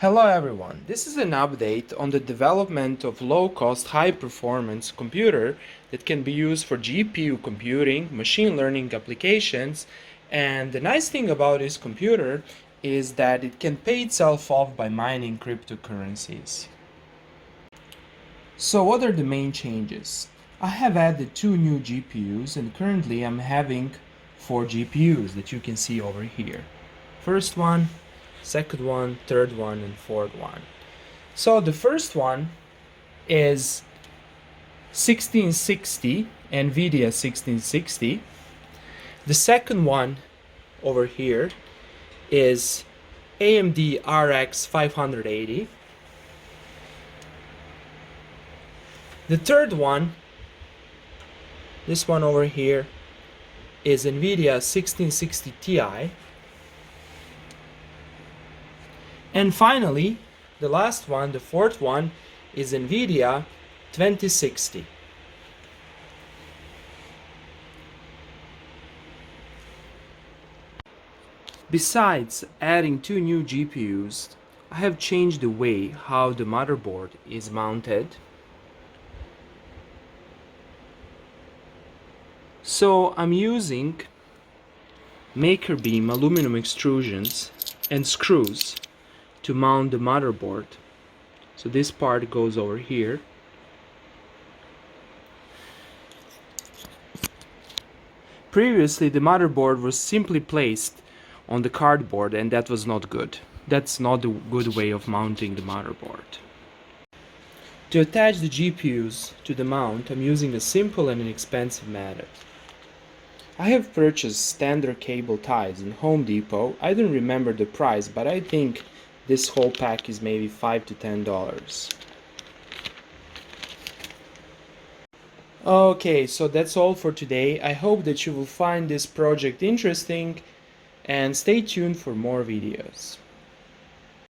Hello everyone, this is an update on the development of low-cost, high-performance computer that can be used for GPU computing, machine learning applications, and the nice thing about this computer is that it can pay itself off by mining cryptocurrencies. So what are the main changes? I have added 2 new GPUs and currently I'm having 4 GPUs that you can see over here. First one, second one, third one, and fourth one. So the first one is 1660, NVIDIA 1660. The second one over here is AMD RX 580. The third one, this one over here, is NVIDIA 1660 Ti. And finally, the last one, the fourth one, is NVIDIA 2060. Besides adding 2 new GPUs, I have changed the way how the motherboard is mounted. So I'm using maker beam aluminum extrusions and screws to mount the motherboard. So this part goes over here. Previously the motherboard was simply placed on the cardboard and that was not good. That's not a good way of mounting the motherboard. To attach the GPUs to the mount, I'm using a simple and inexpensive method. I have purchased standard cable ties in Home Depot. I don't remember the price, but I think this whole pack is maybe $5 to $10. Okay, so that's all for today. I hope that you will find this project interesting and stay tuned for more videos.